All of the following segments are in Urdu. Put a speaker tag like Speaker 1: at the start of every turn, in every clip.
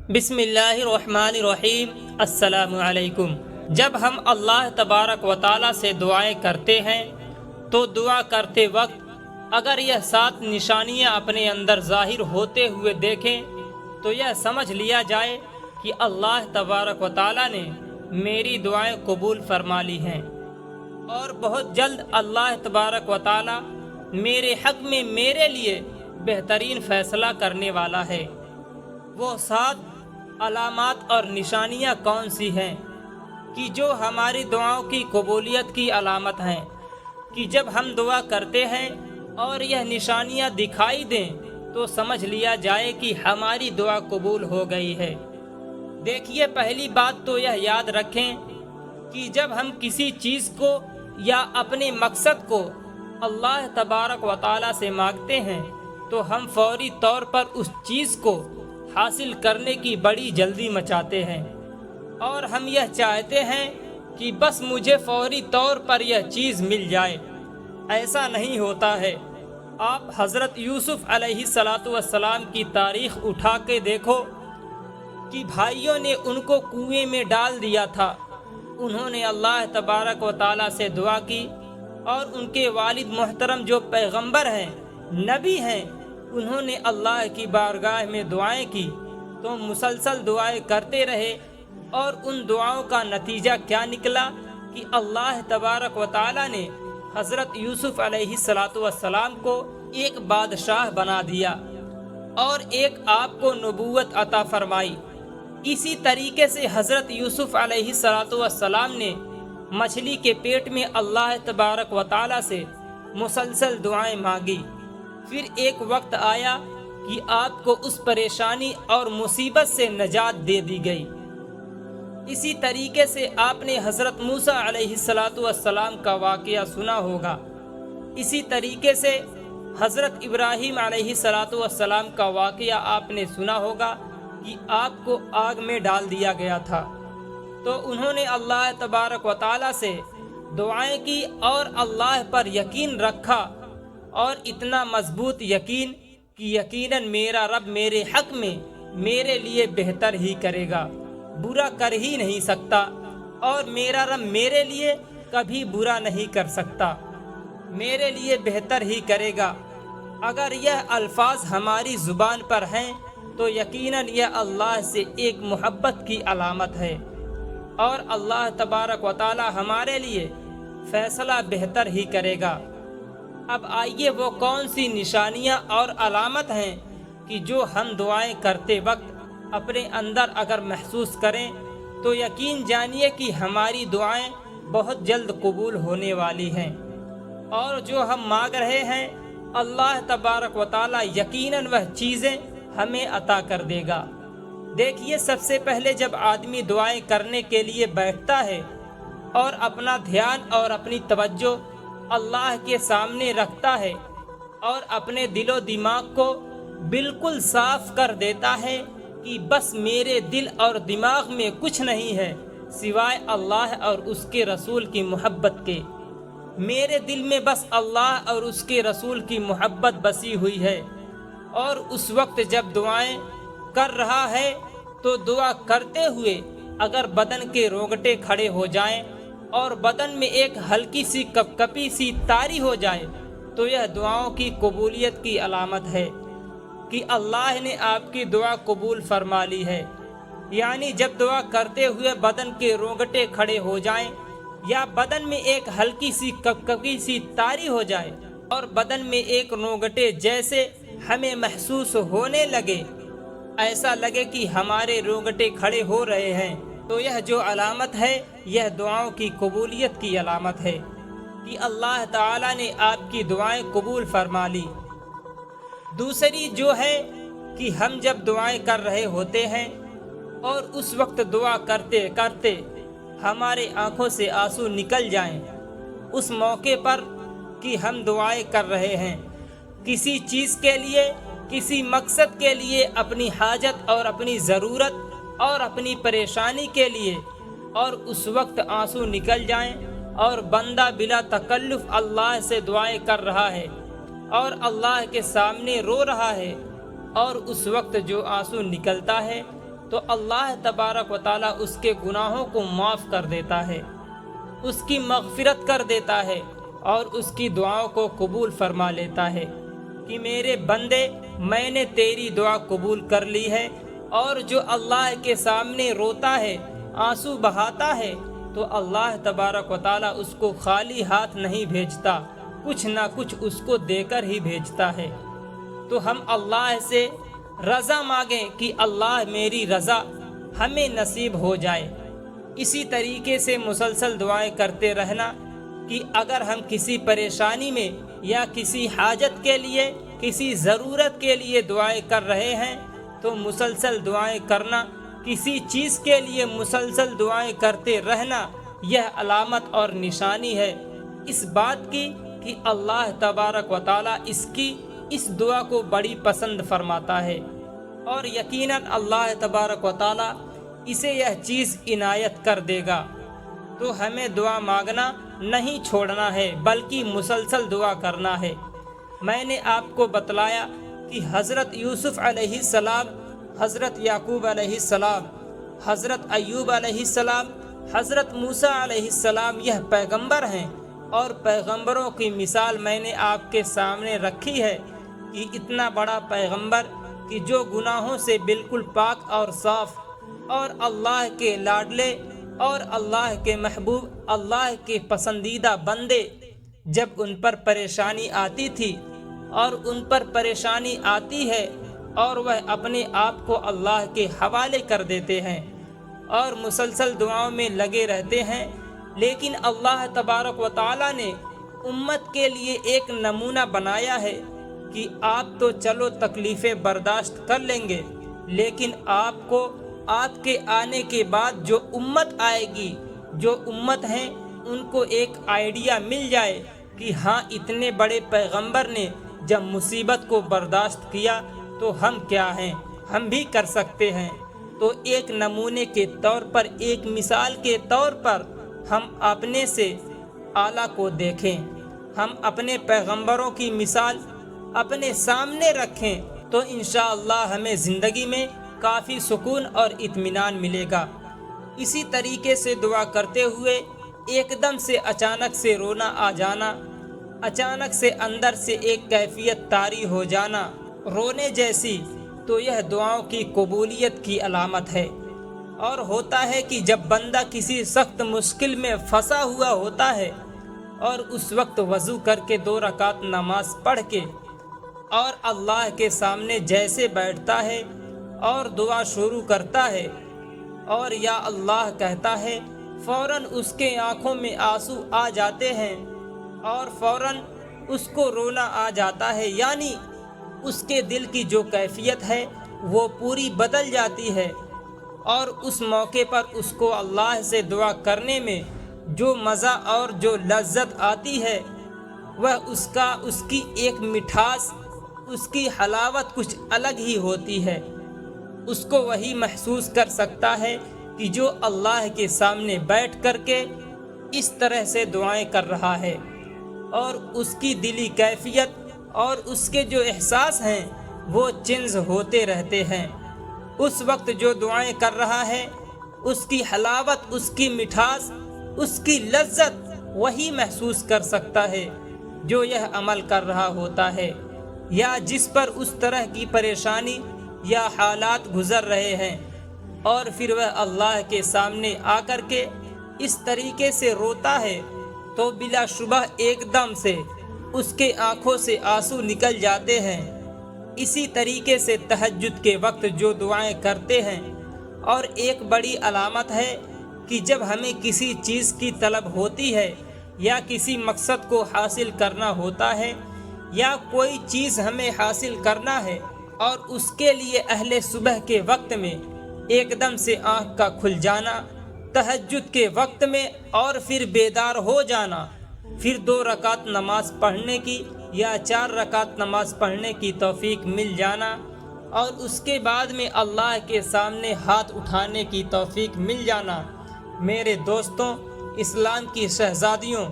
Speaker 1: بسم اللہ الرحمن الرحیم۔ السلام علیکم۔ جب ہم اللہ تبارک و تعالیٰ سے دعائیں کرتے ہیں تو دعا کرتے وقت اگر یہ 7 نشانیاں اپنے اندر ظاہر ہوتے ہوئے دیکھیں تو یہ سمجھ لیا جائے کہ اللہ تبارک و تعالیٰ نے میری دعائیں قبول فرما لی ہیں، اور بہت جلد اللہ تبارک و تعالیٰ میرے حق میں میرے لیے بہترین فیصلہ کرنے والا ہے۔ وہ 7 علامات اور نشانیاں کون سی ہیں کہ جو ہماری دعاؤں کی قبولیت کی علامت ہیں، کہ جب ہم دعا کرتے ہیں اور یہ نشانیاں دکھائی دیں تو سمجھ لیا جائے کہ ہماری دعا قبول ہو گئی ہے۔ دیکھیے، پہلی بات تو یہ یاد رکھیں کہ جب ہم کسی چیز کو یا اپنے مقصد کو اللہ تبارک و تعالیٰ سے مانگتے ہیں تو ہم فوری طور پر اس چیز کو حاصل کرنے کی بڑی جلدی مچاتے ہیں، اور ہم یہ چاہتے ہیں کہ بس مجھے فوری طور پر یہ چیز مل جائے۔ ایسا نہیں ہوتا ہے۔ آپ حضرت یوسف علیہ السلام کی تاریخ اٹھا کے دیکھو کہ بھائیوں نے ان کو کنویں میں ڈال دیا تھا، انہوں نے اللہ تبارک و تعالیٰ سے دعا کی، اور ان کے والد محترم جو پیغمبر ہیں، نبی ہیں، انہوں نے اللہ کی بارگاہ میں دعائیں کی تو مسلسل دعائیں کرتے رہے، اور ان دعاؤں کا نتیجہ کیا نکلا کہ اللہ تبارک و تعالیٰ نے حضرت یوسف علیہ السلام کو ایک بادشاہ بنا دیا اور ایک آپ کو نبوت عطا فرمائی۔ اسی طریقے سے حضرت یوسف علیہ السلام نے مچھلی کے پیٹ میں اللہ تبارک و تعالیٰ سے مسلسل دعائیں مانگی، پھر ایک وقت آیا کہ آپ کو اس پریشانی اور مصیبت سے نجات دے دی گئی۔ اسی طریقے سے آپ نے حضرت موسیٰ علیہ السلام کا واقعہ سنا ہوگا۔ اسی طریقے سے حضرت ابراہیم علیہ السلام کا واقعہ آپ نے سنا ہوگا کہ آپ کو آگ میں ڈال دیا گیا تھا، تو انہوں نے اللہ تبارک و تعالیٰ سے دعائیں کی اور اللہ پر یقین رکھا، اور اتنا مضبوط یقین کہ یقیناً میرا رب میرے حق میں میرے لیے بہتر ہی کرے گا، برا کر ہی نہیں سکتا، اور میرا رب میرے لیے کبھی برا نہیں کر سکتا، میرے لیے بہتر ہی کرے گا۔ اگر یہ الفاظ ہماری زبان پر ہیں تو یقیناً یہ اللہ سے ایک محبت کی علامت ہے، اور اللہ تبارک و تعالی ہمارے لیے فیصلہ بہتر ہی کرے گا۔ اب آئیے وہ کون سی نشانیاں اور علامت ہیں کہ جو ہم دعائیں کرتے وقت اپنے اندر اگر محسوس کریں تو یقین جانیے کہ ہماری دعائیں بہت جلد قبول ہونے والی ہیں، اور جو ہم مانگ رہے ہیں اللہ تبارک و تعالی یقیناً وہ چیزیں ہمیں عطا کر دے گا۔ دیکھیے، سب سے پہلے جب آدمی دعائیں کرنے کے لیے بیٹھتا ہے اور اپنا دھیان اور اپنی توجہ اللہ کے سامنے رکھتا ہے اور اپنے دل و دماغ کو بالکل صاف کر دیتا ہے کہ بس میرے دل اور دماغ میں کچھ نہیں ہے سوائے اللہ اور اس کے رسول کی محبت کے، میرے دل میں بس اللہ اور اس کے رسول کی محبت بسی ہوئی ہے، اور اس وقت جب دعائیں کر رہا ہے تو دعا کرتے ہوئے اگر بدن کے رونگٹے کھڑے ہو جائیں اور بدن میں ایک ہلکی سی کپکپی سی طاری ہو جائے تو یہ دعاؤں کی قبولیت کی علامت ہے کہ اللہ نے آپ کی دعا قبول فرما لی ہے۔ یعنی جب دعا کرتے ہوئے بدن کے رونگٹے کھڑے ہو جائیں یا بدن میں ایک ہلکی سی کپکپی سی طاری ہو جائے اور بدن میں ایک رونگٹے جیسے ہمیں محسوس ہونے لگے، ایسا لگے کہ ہمارے رونگٹے کھڑے ہو رہے ہیں، تو یہ جو علامت ہے یہ دعاؤں کی قبولیت کی علامت ہے کہ اللہ تعالیٰ نے آپ کی دعائیں قبول فرما لی۔ دوسری جو ہے کہ ہم جب دعائیں کر رہے ہوتے ہیں اور اس وقت دعا کرتے کرتے ہمارے آنکھوں سے آنسو نکل جائیں، اس موقع پر کہ ہم دعائیں کر رہے ہیں کسی چیز کے لیے، کسی مقصد کے لیے، اپنی حاجت اور اپنی ضرورت اور اپنی پریشانی کے لیے، اور اس وقت آنسو نکل جائیں اور بندہ بلا تکلف اللہ سے دعائیں کر رہا ہے اور اللہ کے سامنے رو رہا ہے، اور اس وقت جو آنسو نکلتا ہے تو اللہ تبارک و تعالیٰ اس کے گناہوں کو معاف کر دیتا ہے، اس کی مغفرت کر دیتا ہے اور اس کی دعاؤں کو قبول فرما لیتا ہے کہ میرے بندے، میں نے تیری دعا قبول کر لی ہے۔ اور جو اللہ کے سامنے روتا ہے، آنسو بہاتا ہے، تو اللہ تبارک و تعالیٰ اس کو خالی ہاتھ نہیں بھیجتا، کچھ نہ کچھ اس کو دے کر ہی بھیجتا ہے۔ تو ہم اللہ سے رضا مانگیں کہ اللہ میری رضا ہمیں نصیب ہو جائے۔ اسی طریقے سے مسلسل دعائیں کرتے رہنا کہ اگر ہم کسی پریشانی میں یا کسی حاجت کے لیے، کسی ضرورت کے لیے دعائیں کر رہے ہیں تو مسلسل دعائیں کرنا، کسی چیز کے لیے مسلسل دعائیں کرتے رہنا، یہ علامت اور نشانی ہے اس بات کی کہ اللہ تبارک و تعالیٰ اس دعا کو بڑی پسند فرماتا ہے، اور یقیناً اللہ تبارک و تعالیٰ اسے یہ چیز عنایت کر دے گا۔ تو ہمیں دعا مانگنا نہیں چھوڑنا ہے، بلکہ مسلسل دعا کرنا ہے۔ میں نے آپ کو بتلایا کہ حضرت یوسف علیہ السلام، حضرت یعقوب علیہ السلام، حضرت ایوب علیہ السلام، حضرت موسیٰ علیہ السلام یہ پیغمبر ہیں، اور پیغمبروں کی مثال میں نے آپ کے سامنے رکھی ہے کہ اتنا بڑا پیغمبر کہ جو گناہوں سے بالکل پاک اور صاف، اور اللہ کے لاڈلے اور اللہ کے محبوب، اللہ کے پسندیدہ بندے، جب ان پر پریشانی آتی تھی اور ان پر پریشانی آتی ہے اور وہ اپنے آپ کو اللہ کے حوالے کر دیتے ہیں اور مسلسل دعاؤں میں لگے رہتے ہیں، لیکن اللہ تبارک و تعالیٰ نے امت کے لیے ایک نمونہ بنایا ہے کہ آپ تو چلو تکلیفیں برداشت کر لیں گے، لیکن آپ کو آپ کے آنے کے بعد جو امت آئے گی، جو امت ہیں، ان کو ایک آئیڈیا مل جائے کہ ہاں اتنے بڑے پیغمبر نے جب مصیبت کو برداشت کیا تو ہم کیا ہیں، ہم بھی کر سکتے ہیں۔ تو ایک نمونے کے طور پر، ایک مثال کے طور پر ہم اپنے سے اعلیٰ کو دیکھیں، ہم اپنے پیغمبروں کی مثال اپنے سامنے رکھیں، تو انشاءاللہ ہمیں زندگی میں کافی سکون اور اطمینان ملے گا۔ اسی طریقے سے دعا کرتے ہوئے ایک دم سے اچانک سے رونا آ جانا، اچانک سے اندر سے ایک کیفیت طاری ہو جانا رونے جیسی، تو یہ دعاؤں کی قبولیت کی علامت ہے۔ اور ہوتا ہے کہ جب بندہ کسی سخت مشکل میں پھنسا ہوا ہوتا ہے اور اس وقت وضو کر کے 2 رکعت نماز پڑھ کے اور اللہ کے سامنے جیسے بیٹھتا ہے اور دعا شروع کرتا ہے اور یا اللہ کہتا ہے، فوراً اس کے آنکھوں میں آنسو آ جاتے ہیں اور فوراً اس کو رونا آ جاتا ہے، یعنی اس کے دل کی جو کیفیت ہے وہ پوری بدل جاتی ہے، اور اس موقع پر اس کو اللہ سے دعا کرنے میں جو مزہ اور جو لذت آتی ہے وہ اس کی ایک مٹھاس، اس کی حلاوت کچھ الگ ہی ہوتی ہے۔ اس کو وہی محسوس کر سکتا ہے کہ جو اللہ کے سامنے بیٹھ کر کے اس طرح سے دعائیں کر رہا ہے، اور اس کی دلی کیفیت اور اس کے جو احساس ہیں وہ چینج ہوتے رہتے ہیں۔ اس وقت جو دعائیں کر رہا ہے اس کی حلاوت، اس کی مٹھاس، اس کی لذت وہی محسوس کر سکتا ہے جو یہ عمل کر رہا ہوتا ہے، یا جس پر اس طرح کی پریشانی یا حالات گزر رہے ہیں، اور پھر وہ اللہ کے سامنے آ کر کے اس طریقے سے روتا ہے تو بلا شبہ ایک دم سے اس کے آنکھوں سے آنسو نکل جاتے ہیں۔ اسی طریقے سے تہجد کے وقت جو دعائیں کرتے ہیں، اور ایک بڑی علامت ہے کہ جب ہمیں کسی چیز کی طلب ہوتی ہے یا کسی مقصد کو حاصل کرنا ہوتا ہے یا کوئی چیز ہمیں حاصل کرنا ہے، اور اس کے لیے اہل صبح کے وقت میں ایک دم سے آنکھ کا کھل جانا، تہجد کے وقت میں، اور پھر بیدار ہو جانا، پھر 2 رکعت نماز پڑھنے کی یا 4 رکعت نماز پڑھنے کی توفیق مل جانا، اور اس کے بعد میں اللہ کے سامنے ہاتھ اٹھانے کی توفیق مل جانا۔ میرے دوستوں، اسلام کی شہزادیوں،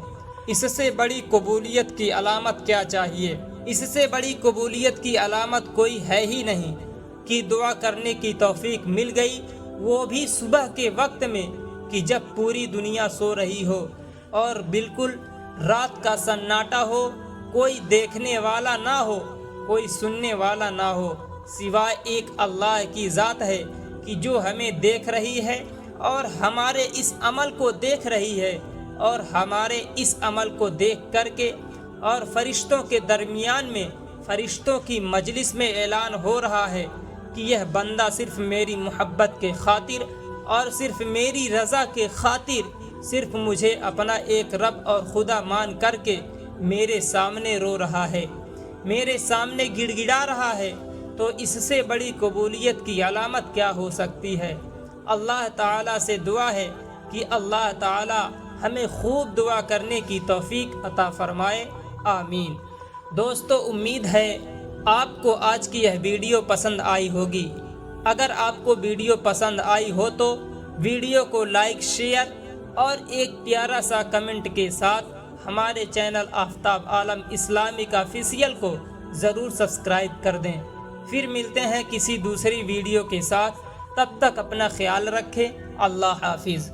Speaker 1: اس سے بڑی قبولیت کی علامت کیا چاہیے؟ اس سے بڑی قبولیت کی علامت کوئی ہے ہی نہیں۔ کی دعا کرنے کی توفیق مل گئی، وہ بھی صبح کے وقت میں کہ جب پوری دنیا سو رہی ہو اور بالکل رات کا سناٹا ہو، کوئی دیکھنے والا نہ ہو، کوئی سننے والا نہ ہو، سوائے ایک اللہ کی ذات ہے کہ جو ہمیں دیکھ رہی ہے اور ہمارے اس عمل کو دیکھ رہی ہے، اور ہمارے اس عمل کو دیکھ کر کے اور فرشتوں کے درمیان میں فرشتوں کی مجلس میں اعلان ہو رہا ہے کہ یہ بندہ صرف میری محبت کے خاطر اور صرف میری رضا کے خاطر صرف مجھے اپنا ایک رب اور خدا مان کر کے میرے سامنے رو رہا ہے، میرے سامنے گڑ گڑا رہا ہے، تو اس سے بڑی قبولیت کی علامت کیا ہو سکتی ہے؟ اللہ تعالیٰ سے دعا ہے کہ اللہ تعالیٰ ہمیں خوب دعا کرنے کی توفیق عطا فرمائے، آمین۔ دوستو، امید ہے آپ کو آج کی یہ ویڈیو پسند آئی ہوگی۔ اگر آپ کو ویڈیو پسند آئی ہو تو ویڈیو کو لائک، شیئر اور ایک پیارا سا کمنٹ کے ساتھ ہمارے channel Aftab Alam Islamic official کو ضرور سبسکرائب کر دیں۔ پھر ملتے ہیں کسی دوسری ویڈیو کے ساتھ، تب تک اپنا خیال رکھیں، اللہ حافظ۔